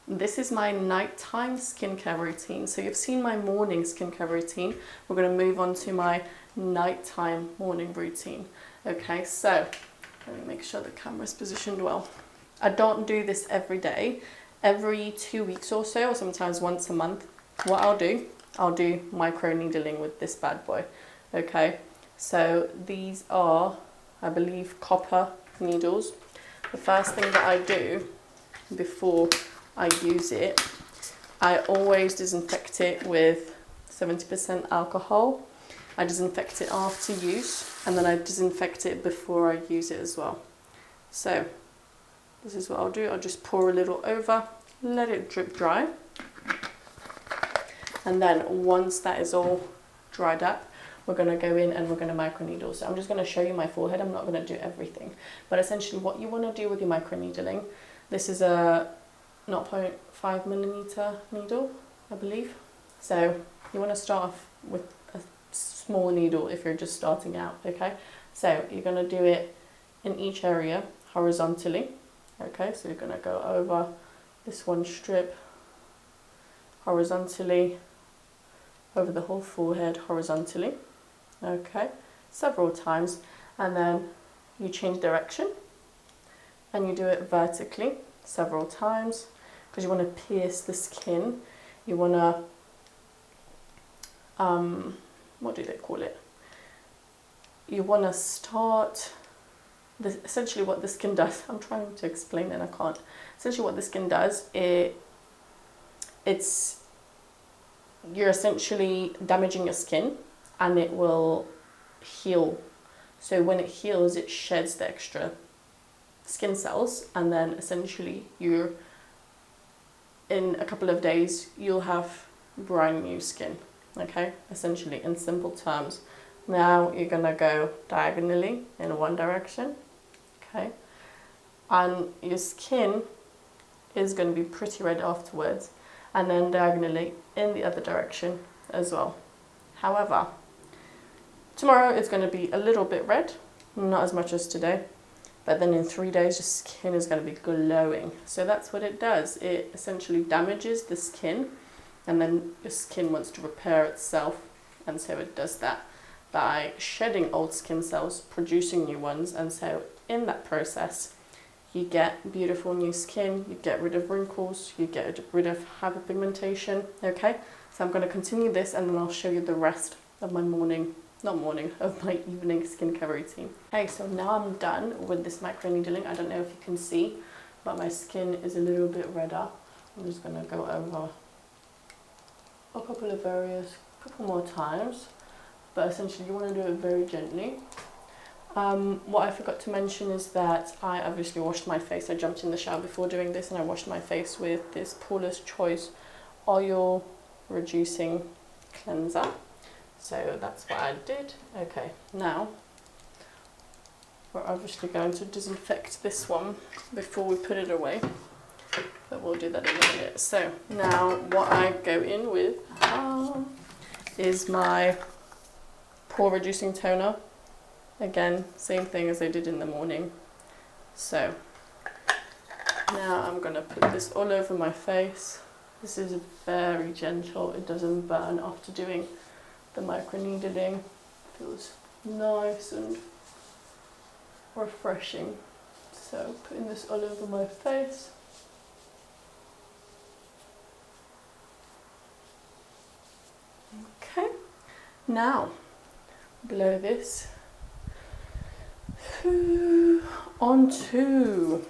this is my nighttime skincare routine. So you've seen my morning skincare routine. We're going to move on to my nighttime morning routine. Okay, so let me make sure the camera's positioned well. I don't do this every day. Every 2 weeks or so, or sometimes once a month, what I'll do micro needling with this bad boy. Okay, so these are, I believe, copper needles. The first thing that I do before I use it, I always disinfect it with 70% alcohol. I disinfect it after use, and then I disinfect it before I use it as well. So this is what I'll do. I'll just pour a little over, let it drip dry. And then once that is all dried up, we're going to go in and we're going to microneedle. So I'm just going to show you my forehead. I'm not going to do everything. But essentially what you want to do with your microneedling, this is a 0.5 millimeter needle, I believe. So you want to start off with a small needle if you're just starting out, okay? So you're going to do it in each area horizontally, okay? So you're going to go over this one strip horizontally, over the whole forehead horizontally, okay, several times, and then you change direction and you do it vertically several times because you want to pierce the skin. You want to what do they call it, you want to start this, essentially what the skin does, I'm trying to explain and I can't. Essentially what the skin does, it's you're essentially damaging your skin and it will heal. So when it heals, it sheds the extra skin cells, and then essentially you're, in a couple of days, you'll have brand new skin, okay? Essentially, in simple terms. Now you're gonna go diagonally in one direction, okay? And your skin is gonna be pretty red afterwards, and then diagonally in the other direction as well. However, tomorrow it's going to be a little bit red, not as much as today, but then in 3 days your skin is going to be glowing. So that's what it does. It essentially damages the skin, and then your skin wants to repair itself, and so it does that by shedding old skin cells, producing new ones, and so in that process you get beautiful new skin, you get rid of wrinkles, you get rid of hyperpigmentation, okay? So I'm going to continue this and then I'll show you the rest of my of my evening skincare routine. Okay, so now I'm done with this microneedling. I don't know if you can see, but my skin is a little bit redder. I'm just going to go over a couple of areas, a couple more times, but essentially you want to do it very gently. What I forgot to mention is that I obviously washed my face. I jumped in the shower before doing this and I washed my face with this Paula's Choice oil reducing cleanser. So that's what I did. Okay, now we're obviously going to disinfect this one before we put it away, but we'll do that in a minute. So now what I go in with is my pore reducing toner. Again, same thing as I did in the morning. So now I'm going to put this all over my face. This is very gentle, it doesn't burn after doing the microneedling. Feels nice and refreshing. So putting this all over my face. Okay, now blow this onto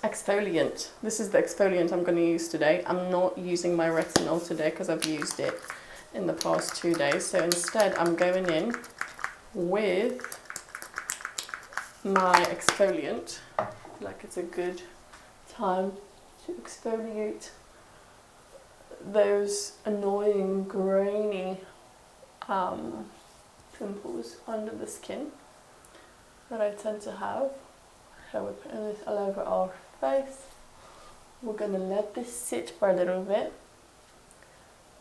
exfoliant. This is the exfoliant I'm going to use today. I'm not using my retinol today because I've used it in the past 2 days. So instead I'm going in with my exfoliant. Like it's a good time to exfoliate those annoying grainy pimples under the skin that I tend to have. So we're putting this all over our face. We're going to let this sit for a little bit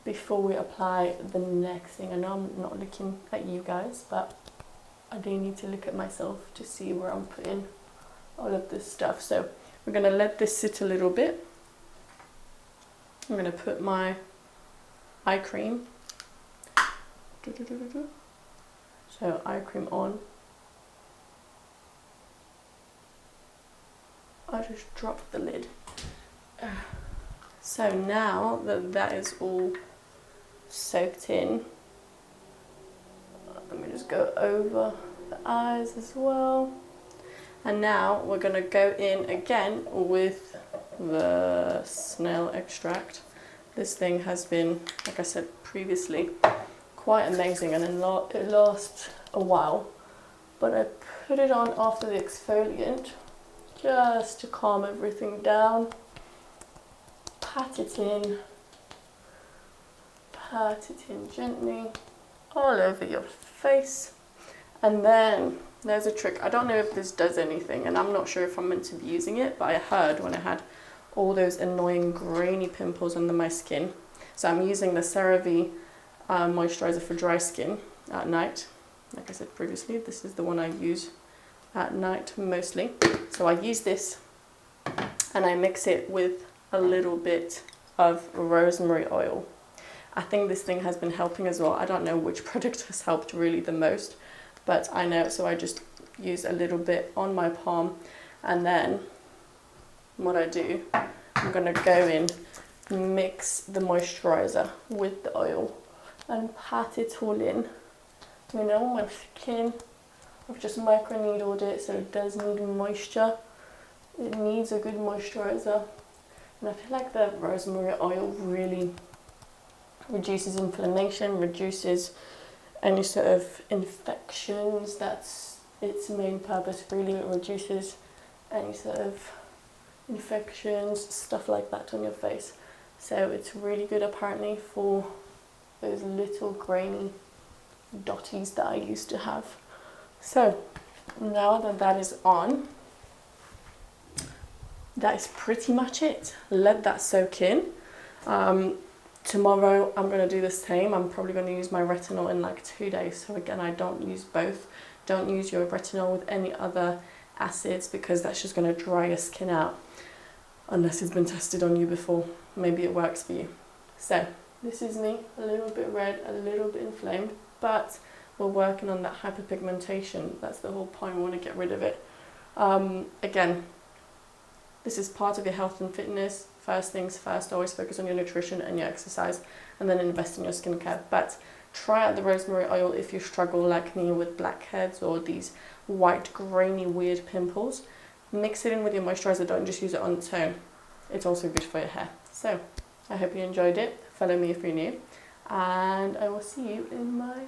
before we apply the next thing. I know I'm not looking at you guys, but I do need to look at myself to see where I'm putting all of this stuff. So we're going to let this sit a little bit I'm going to put my eye cream. So eye cream on. I just dropped the lid. So now that that is all soaked in, let me just go over the eyes as well. And now we're going to go in again with the snail extract. This thing has been, like I said previously, quite amazing, and it lasts a while. But I put it on after the exfoliant just to calm everything down. Pat it in gently all over your face. And then there's a trick. I don't know if this does anything, and I'm not sure if I'm meant to be using it, but I heard when I had all those annoying grainy pimples under my skin. So I'm using the CeraVe moisturizer for dry skin at night. Like I said previously, this is the one I use at night mostly. So I use this and I mix it with a little bit of rosemary oil. I think this thing has been helping as well. I don't know which product has helped really the most, but I know, so I just use a little bit on my palm, and then what I do, I'm going to go in, mix the moisturizer with the oil and pat it all in. You know, my skin, I've just microneedled it, so it does need moisture. It needs a good moisturizer. And I feel like the rosemary oil really reduces inflammation, reduces any sort of infections. That's its main purpose, really. It reduces any sort of infections, stuff like that on your face. So it's really good apparently for those little grainy dotties that I used to have. So now that that is on, that is pretty much it. Let that soak in. Tomorrow I'm going to do the same. I'm probably going to use my retinol in like 2 days. So again, I don't use both. Don't use your retinol with any other acids, because that's just going to dry your skin out unless it's been tested on you before. Maybe it works for you. So this is me, a little bit red, a little bit inflamed, but we're working on that hyperpigmentation. That's the whole point. We want to get rid of it. Again, this is part of your health and fitness. First things first, always focus on your nutrition and your exercise, and then invest in your skincare. But try out the rosemary oil if you struggle like me with blackheads or these white, grainy, weird pimples. Mix it in with your moisturizer. Don't just use it on its own. It's also good for your hair. So I hope you enjoyed it. Follow me if you're new, and I will see you in my